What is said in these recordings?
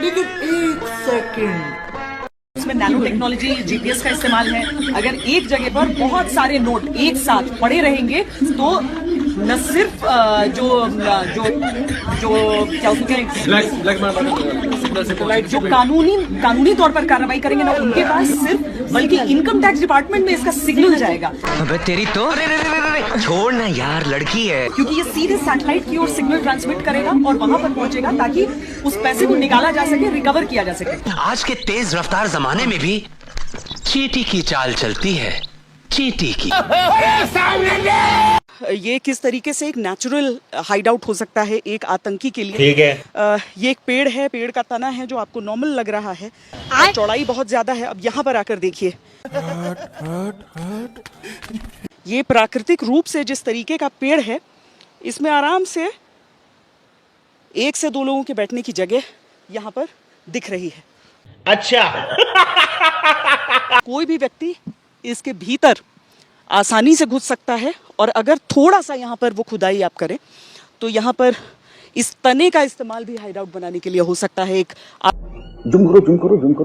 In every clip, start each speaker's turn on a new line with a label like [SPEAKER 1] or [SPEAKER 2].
[SPEAKER 1] लेकिन एक सेकंड,
[SPEAKER 2] उसमें नैनो टेक्नोलॉजी, जीपीएस का इस्तेमाल है। अगर एक जगह पर बहुत सारे नोट एक साथ पड़े रहेंगे तो न सिर्फ जो जो जो क्या उसके जो कानूनी तौर पर कार्रवाई करेंगे ना उनके पास सिर्फ, बल्कि इनकम टैक्स डिपार्टमेंट में इसका सिग्नल जाएगा।
[SPEAKER 3] अबे तेरी तो छोड़ ना यार, लड़की है।
[SPEAKER 2] क्योंकि ये सीधे सैटेलाइट की ओर सिग्नल ट्रांसमिट करेगा और वहां पर पहुंचेगा ताकि उस पैसे को निकाला जा सके, रिकवर किया जा सके।
[SPEAKER 3] आज के तेज रफ्तार जमाने में भी चींटी की चाल चलती है, चींटी की।
[SPEAKER 2] ये किस तरीके से एक नेचुरल हाइड आउट हो सकता है एक आतंकी के लिए।
[SPEAKER 4] ठीक है।
[SPEAKER 2] ये एक पेड़ है, पेड़ का तना है जो आपको नॉर्मल लग रहा है, चौड़ाई बहुत ज्यादा है। अब यहाँ पर आकर देखिए, ये प्राकृतिक रूप से जिस तरीके का पेड़ है, इसमें आराम से 1 से 2 लोगों के बैठने की जगह यहाँ पर दिख रही है।
[SPEAKER 4] अच्छा।
[SPEAKER 2] कोई भी व्यक्ति इसके भीतर आसानी से घुस सकता है, और अगर थोड़ा सा यहाँ पर वो खुदाई आप करें तो यहाँ पर इस तने का इस्तेमाल भी हाइड आउट बनाने के लिए हो सकता है, एक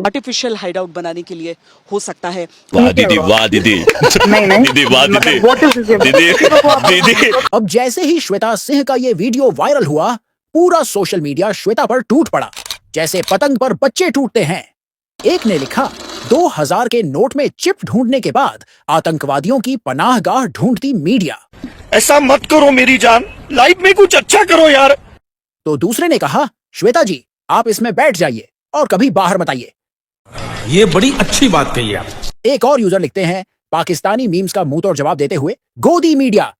[SPEAKER 2] आर्टिफिशियल हाइड आउट बनाने के लिए हो सकता है।
[SPEAKER 5] वाह दीदी, वाह दीदी, दीदी वाह दीदी, दीदी।
[SPEAKER 6] अब जैसे ही श्वेता सिंह का ये वीडियो वायरल हुआ, पूरा सोशल मीडिया श्वेता पर टूट पड़ा, जैसे पतंग पर बच्चे टूटते हैं। एक ने लिखा, 2000 के नोट में चिप ढूंढने के बाद आतंकवादियों की पनाहगाह ढूंढती मीडिया।
[SPEAKER 4] ऐसा मत करो मेरी जान, लाइफ में कुछ अच्छा करो यार।
[SPEAKER 6] तो दूसरे ने कहा, श्वेता जी आप इसमें बैठ जाइए और कभी बाहर मत आइए।
[SPEAKER 7] ये बड़ी अच्छी बात कही आप।
[SPEAKER 6] एक और यूजर लिखते हैं, पाकिस्तानी मीम्स का मुंह तोड़ जवाब देते हुए, गोदी मीडिया।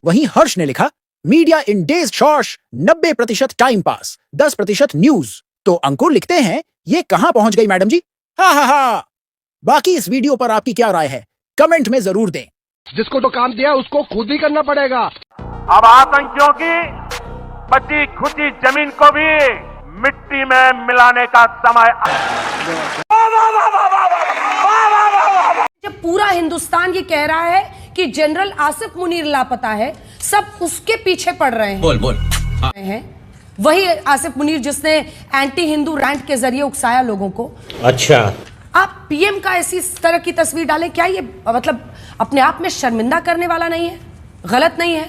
[SPEAKER 6] वहीं हर्ष ने लिखा, मीडिया इन डेज शॉर्श, 90% टाइम पास, 10% न्यूज। तो अंकुर लिखते हैं, ये कहां पहुंच गई मैडम जी, हा हा हा। बाकी इस वीडियो पर आपकी क्या राय है, कमेंट में जरूर दें।
[SPEAKER 7] जिसको तो काम दिया उसको खुद ही करना पड़ेगा।
[SPEAKER 8] अब आतंकियों की बची खुची जमीन को भी मिट्टी में मिलाने का समय।
[SPEAKER 9] जब पूरा हिंदुस्तान ये कह रहा है कि जनरल आसिफ मुनीर लापता है, सब उसके पीछे पड़ रहे हैं।
[SPEAKER 7] बोल
[SPEAKER 9] हैं वही आसिफ मुनीर जिसने एंटी हिंदू रैंट के जरिए उकसाया लोगों को।
[SPEAKER 4] अच्छा।
[SPEAKER 9] आप पीएम का ऐसी तरह की तस्वीर डालें, क्या ये मतलब अपने आप में शर्मिंदा करने वाला नहीं है, गलत नहीं है?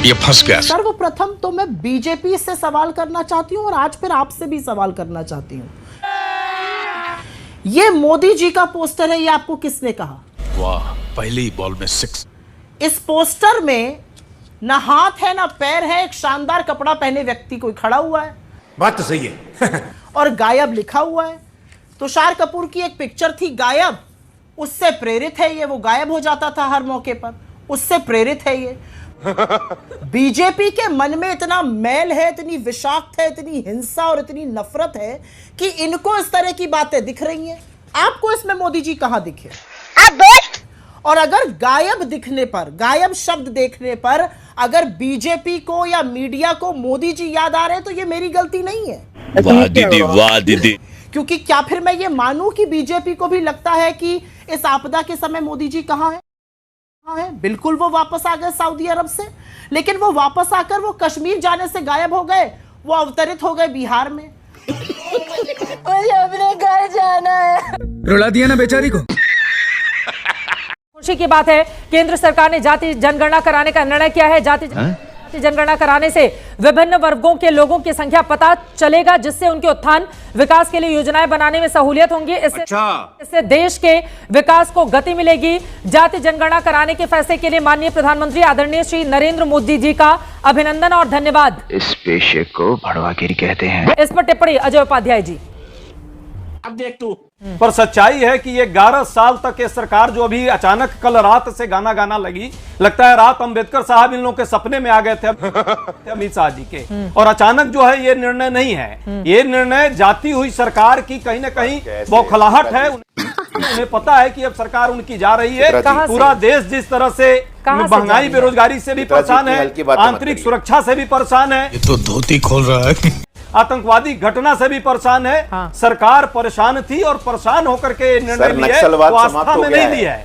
[SPEAKER 7] ये फंस गया।
[SPEAKER 1] सर्वप्रथम तो मैं बीजेपी से सवाल करना चाहती हूँ और आज फिर आपसे भी सवाल करना चाहती हूँ। ये मोदी जी का पोस्टर है, ये आपको किसने कहा?
[SPEAKER 7] वाह, पहली बॉल में 6।
[SPEAKER 1] इस पोस्टर में ना हाथ है ना पैर है, एक शानदार कपड़ा पहने व्यक्ति कोई खड़ा हुआ है।
[SPEAKER 7] बात तो सही है।
[SPEAKER 1] और गायब लिखा हुआ है। तुषार कपूर की एक पिक्चर थी गायब, उससे प्रेरित है ये। वो गायब हो जाता था हर मौके पर, उससे प्रेरित है ये। बीजेपी के मन में इतना मैल है, इतनी विषाक्त है, इतनी हिंसा और इतनी नफरत है कि इनको इस तरह की बातें दिख रही हैं। आपको इसमें मोदी जी कहां दिखे? और अगर गायब दिखने पर, गायब शब्द देखने पर अगर बीजेपी को या मीडिया को मोदी जी याद आ रहे हैं तो ये मेरी गलती नहीं है।
[SPEAKER 5] वाह दीदी, वाह दीदी।
[SPEAKER 1] क्योंकि क्या फिर मैं ये मानूं कि बीजेपी को भी लगता है कि इस आपदा के समय मोदी जी कहां है? बिल्कुल वो वापस आ गए सऊदी अरब से, लेकिन वो वापस आकर वो कश्मीर जाने से गायब हो गए, वो अवतरित हो गए बिहार में।
[SPEAKER 9] मुझे अपने घर जाना है।
[SPEAKER 7] रुला दिया ना बेचारी को।
[SPEAKER 10] खुशी की बात है, केंद्र सरकार ने जाति जनगणना कराने का निर्णय किया है। जाति जनगणना कराने से विभिन्न वर्गों के लोगों की संख्या पता चलेगा, जिससे उनके उत्थान विकास के लिए योजनाएं बनाने में सहूलियत होंगी। इससे देश के विकास को गति मिलेगी। जाति जनगणना कराने के फैसले के लिए माननीय प्रधानमंत्री आदरणीय श्री नरेंद्र मोदी जी का अभिनंदन और धन्यवाद।
[SPEAKER 3] इस पेशे को भड़वागिरी कहते हैं।
[SPEAKER 10] इस पर टिप्पणी अजय उपाध्याय जी।
[SPEAKER 8] अब देख तू, पर सच्चाई है कि ये 11 साल तक ये सरकार जो अभी अचानक कल रात से गाना गाना लगी, लगता है रात अंबेडकर साहब इन लोगों के सपने में आ गए थे अमित शाह जी के, और अचानक जो है ये निर्णय नहीं है। ये निर्णय जाती हुई सरकार की कहीं ना कहीं बौखलाहट है। उन्हें पता है कि अब सरकार उनकी जा रही है। पूरा देश जिस तरह से महंगाई बेरोजगारी से भी परेशान है, आंतरिक सुरक्षा से भी परेशान है,
[SPEAKER 7] ये तो धोती खोल रहा है,
[SPEAKER 8] आतंकवादी घटना से भी परेशान है। हाँ। सरकार परेशान थी और परेशान होकर के निर्णय लिया, तो आस्था में नहीं लिया है।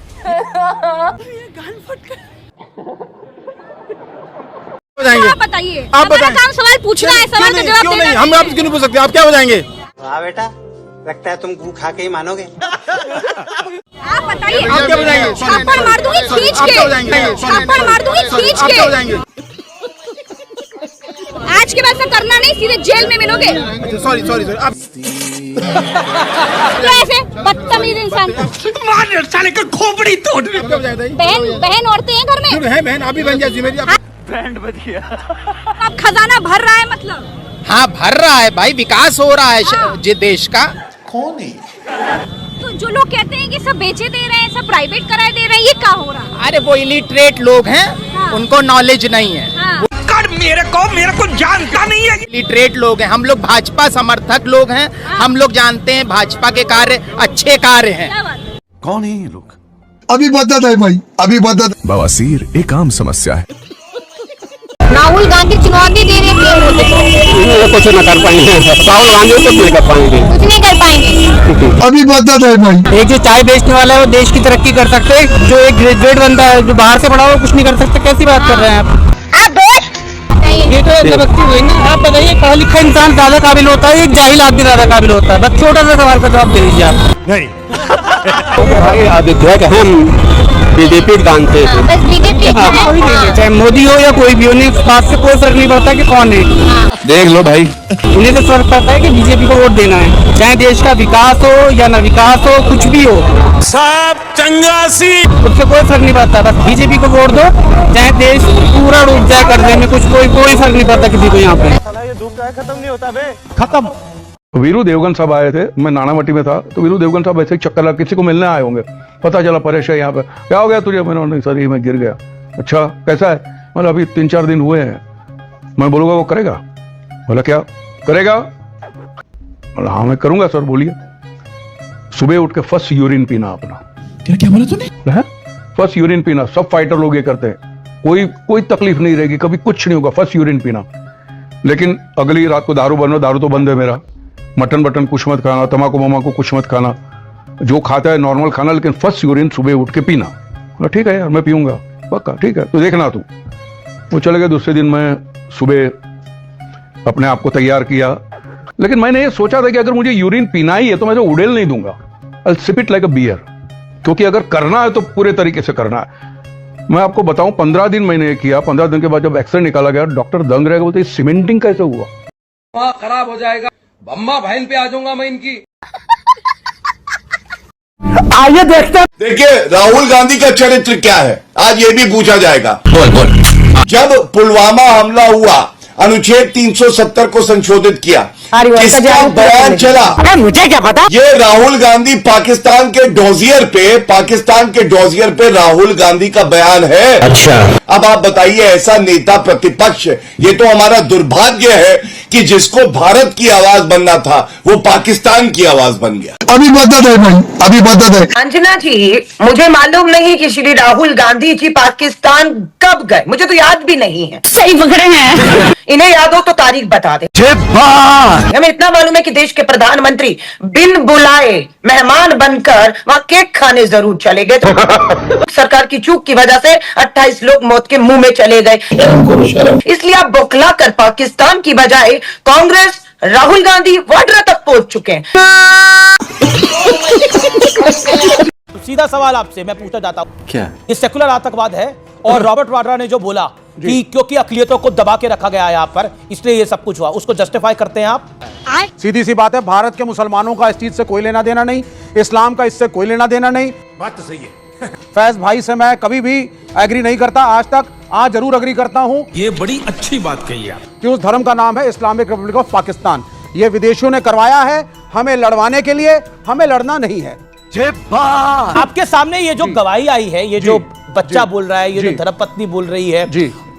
[SPEAKER 11] आप बताइए, आप बताइए। काम सवाल पूछना है, सवाल का जवाब देना है।
[SPEAKER 7] हम आपसे क्यों नहीं पूछ सकते? आप क्या बताएंगे?
[SPEAKER 12] वाह बेटा, लगता है तुम गू खा के ही मानोगे।
[SPEAKER 11] आप बताइए,
[SPEAKER 7] आप क्या बताएंगे?
[SPEAKER 11] थप्पड़ मार दूंगी खींच के, थप्पड़ मार दूंगी खींच के। आज के बाद से करना नहीं, सीधे जेल में मिलोगे।
[SPEAKER 7] अच्छा सॉरी आप
[SPEAKER 11] कैसे बदतमीज इंसान,
[SPEAKER 7] मार साले का खोपड़ी तोड़।
[SPEAKER 11] बहन औरतें हैं घर में,
[SPEAKER 7] है बहन, आप भी बन जाइए मेरी।
[SPEAKER 12] बैंड बज गया।
[SPEAKER 11] अब खजाना भर रहा है मतलब।
[SPEAKER 6] हाँ भर रहा है भाई, विकास हो रहा है जे देश का।
[SPEAKER 12] कौन है?
[SPEAKER 11] तो जो लोग कहते हैं कि सब बेचे दे रहे हैं, सब प्राइवेट कराए दे रहे हैं, ये क्या हो रहा है?
[SPEAKER 6] अरे वो इलिटरेट लोग हैं, उनको नॉलेज नहीं है।
[SPEAKER 7] मेरे को जानता नहीं है।
[SPEAKER 6] इलिटरेट लोग हैं, हम लोग भाजपा समर्थक लोग हैं। हम लोग जानते हैं भाजपा के कार्य अच्छे कार्य हैं।
[SPEAKER 7] कौन है ये लोग?
[SPEAKER 4] अभी बता दे भाई, अभी बता दे।
[SPEAKER 7] बवासीर एक आम समस्या है।
[SPEAKER 11] राहुल गांधी चुनौती दे रहे थे,
[SPEAKER 3] कुछ न कर पाएंगे, राहुल गांधी कुछ नहीं कर पाएंगे,
[SPEAKER 11] कुछ नहीं कर पाएंगे।
[SPEAKER 4] अभी बता दे भाई।
[SPEAKER 6] एक जो चाय बेचने वाला है वो देश की तरक्की कर सकते हैं, जो एक ग्रेजुएट बंदा है जो बाहर से पढ़ा हुआ कुछ नहीं कर सकते। कैसी बात कर रहे हैं आप? ये तो दबकती हुई ना। आप बताइए, पढ़ा लिखा इंसान ज्यादा काबिल होता है, एक जाहिल आदमी ज्यादा काबिल होता है? बस छोटा सा सवाल का जवाब दे दीजिए आप।
[SPEAKER 7] नहीं
[SPEAKER 3] भाई आदित्य हम बीजेपी जानते हैं,
[SPEAKER 11] बस बीजेपी
[SPEAKER 6] चाहे मोदी हो या कोई भी हो, उन्हें इस बात से कोई फर्क नहीं पड़ता कि कौन है।
[SPEAKER 3] देख लो भाई,
[SPEAKER 6] उन्हें तो फर्क पड़ता है कि बीजेपी को वोट देना है, चाहे देश का विकास हो या न विकास हो, कुछ भी हो।
[SPEAKER 7] साहब चंगासी
[SPEAKER 6] उससे कोई फर्क नहीं पड़ता, बस बीजेपी को वोट दो, चाहे देश पूरा डूब जाए कर्जे में, कुछ कोई फर्क नहीं पड़ता किसी को यहाँ पे।
[SPEAKER 12] ये धूप खत्म नहीं होता बे।
[SPEAKER 7] खत्म।
[SPEAKER 8] वीरू देवगन साहब आए थे, मैं नानामट्टी में था, तो वीरू देवगन साहब ऐसे ही चक्कर लगा, किसी को मिलने आए होंगे। पता चला परेश है यहाँ पे, क्या हो गया तुझे? मैंने नहीं सर ये मैं गिर गया। अच्छा कैसा है? मतलब अभी 3-4 दिन हुए हैं। मैं बोलूँगा वो करेगा? बोला क्या करेगा? बोला हाँ मैं करूँगा सर। बोलिए। सुबह उठ के फर्स्ट यूरिन पीना अपना।
[SPEAKER 7] क्या बोला तूने?
[SPEAKER 8] फर्स्ट यूरिन पीना, सब फाइटर लोग ये करते हैं, कोई तकलीफ नहीं रहेगी, कभी कुछ नहीं होगा, फर्स्ट यूरिन पीना। लेकिन अगली रात को दारू बनो, दारू तो बंद है मेरा। मटन कुछ मत खाना, तम्बाकू ममाकू कुछ मत खाना, जो खाता है नॉर्मल खाना, लेकिन फर्स्ट यूरिन सुबह उठ के पीना। ठीक है यार मैं पीऊंगा पक्का, ठीक है तो देखना तू। वो चले गए। दूसरे दिन मैं सुबह अपने आप को तैयार किया, लेकिन मैंने ये सोचा था कि अगर मुझे यूरिन पीना ही है तो मैं तो उड़ेल नहीं दूंगा, I sip it like a beer, क्योंकि अगर करना है तो पूरे तरीके से करना है। मैं आपको बताऊं 15 दिन मैंने ये किया। 15 दिन के बाद जब एक्सरे निकाला गया, डॉक्टर दंग रह गए, बोलते सीमेंटिंग कैसे हुआ?
[SPEAKER 12] खराब हो जाएगा, बम्मा बहन पे आ जाऊंगा मैं इनकी।
[SPEAKER 6] आइए देखते हैं।
[SPEAKER 4] देखिए राहुल गांधी का चरित्र क्या है, आज ये भी पूछा जाएगा।
[SPEAKER 3] बोल
[SPEAKER 4] जब पुलवामा हमला हुआ, अनुच्छेद 370 को संशोधित किया, किसका बयान चला?
[SPEAKER 6] मुझे क्या पता?
[SPEAKER 4] ये राहुल गांधी पाकिस्तान के डोजियर पे राहुल गांधी का बयान है।
[SPEAKER 3] अच्छा
[SPEAKER 4] अब आप बताइए, ऐसा नेता प्रतिपक्ष, ये तो हमारा दुर्भाग्य है कि जिसको भारत की आवाज बनना था वो पाकिस्तान की आवाज बन गया। अभी बता दे भाई, अभी बता दे।
[SPEAKER 9] अंजना जी, मुझे मालूम नहीं कि श्री राहुल गांधी जी पाकिस्तान कब गए, मुझे तो याद भी नहीं है।
[SPEAKER 11] सही पकड़े हैं।
[SPEAKER 9] इन्हें याद हो तो तारीख बता दे। हमें इतना मालूम है कि देश के प्रधानमंत्री बिन बुलाए मेहमान बनकर वहाँ केक खाने जरूर चले गए। तो सरकार की चूक की वजह से 28 लोग मौत के मुंह में चले गए। इसलिए आप बौखला कर पाकिस्तान की बजाय कांग्रेस राहुल गांधी वाड्रा तक पहुंच चुके हैं।
[SPEAKER 1] सीधा सवाल आपसे मैं पूछना चाहता हूँ,
[SPEAKER 12] क्या
[SPEAKER 1] ये सेकुलर आतंकवाद है? और रॉबर्ट वाड्रा ने जो बोला कि क्योंकि अकलियतों को दबा के रखा गया है यहाँ पर, इसलिए ये सब कुछ हुआ, उसको जस्टिफाई करते हैं आप?
[SPEAKER 7] सीधी सी बात है, भारत के मुसलमानों का इस चीज से कोई लेना देना नहीं, इस्लाम का इससे कोई लेना देना नहीं। बात तो सही है। फैज भाई से मैं कभी भी एग्री नहीं करता आज तक, आज जरूर एग्री करता हूं।
[SPEAKER 13] ये बड़ी अच्छी बात कही आप
[SPEAKER 7] कि उस धर्म का नाम है इस्लामिक रिपब्लिक ऑफ पाकिस्तान। ये विदेशियों ने करवाया है हमें लड़वाने के लिए, हमें लड़ना नहीं है।
[SPEAKER 1] आपके सामने ये जो गवाही आई है, ये जो बच्चा बोल रहा है, ये जो धर्मपत्नी बोल रही है,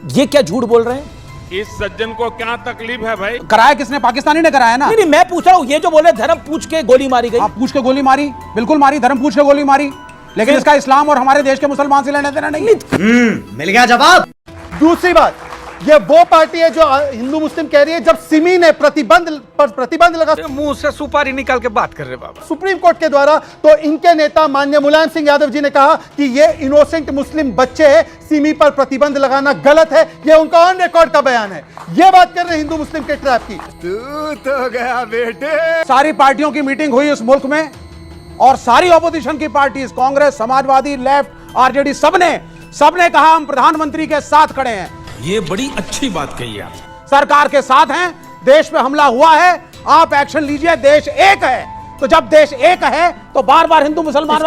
[SPEAKER 1] ये क्या झूठ बोल रहे हैं?
[SPEAKER 13] इस सज्जन को क्या तकलीफ है भाई?
[SPEAKER 7] कराया किसने? पाकिस्तानी ने कराया ना।
[SPEAKER 1] नहीं, मैं पूछ रहा हूँ, ये जो बोले धर्म पूछ के गोली मारी गई।
[SPEAKER 7] आप पूछ के गोली मारी, बिल्कुल मारी, धर्म पूछ के गोली मारी, लेकिन इसका इस्लाम और हमारे देश के मुसलमान से लेना देना नहीं।
[SPEAKER 12] मिल गया जवाब।
[SPEAKER 7] दूसरी बात, ये वो पार्टी है जो हिंदू मुस्लिम कह रही है जब सिमी ने प्रतिबंध लगा,
[SPEAKER 13] मुंह से सुपारी निकाल के बात कर रहे बाबा
[SPEAKER 7] सुप्रीम कोर्ट के द्वारा, तो इनके नेता माननीय मुलायम सिंह यादव जी ने कहा कि ये इनोसेंट मुस्लिम बच्चे हैं, सिमी पर प्रतिबंध लगाना गलत है। ये उनका ऑन रिकॉर्ड का बयान है। ये बात कर रहे हैं हिंदू मुस्लिम के ट्रैप की।
[SPEAKER 13] तू तो गया बेटे।
[SPEAKER 7] सारी पार्टियों की मीटिंग हुई इस मुल्क में और सारी ऑपोजिशन की parties, Congress, Samajwadi, left, RJD, सबने कहा हम प्रधानमंत्री के साथ खड़े हैं।
[SPEAKER 13] ये बड़ी अच्छी बात कही आप।
[SPEAKER 7] सरकार के साथ हैं, देश पे हमला हुआ है, आप एक्शन लीजिए, देश एक है। तो जब देश एक है तो बार बार हिंदू मुसलमान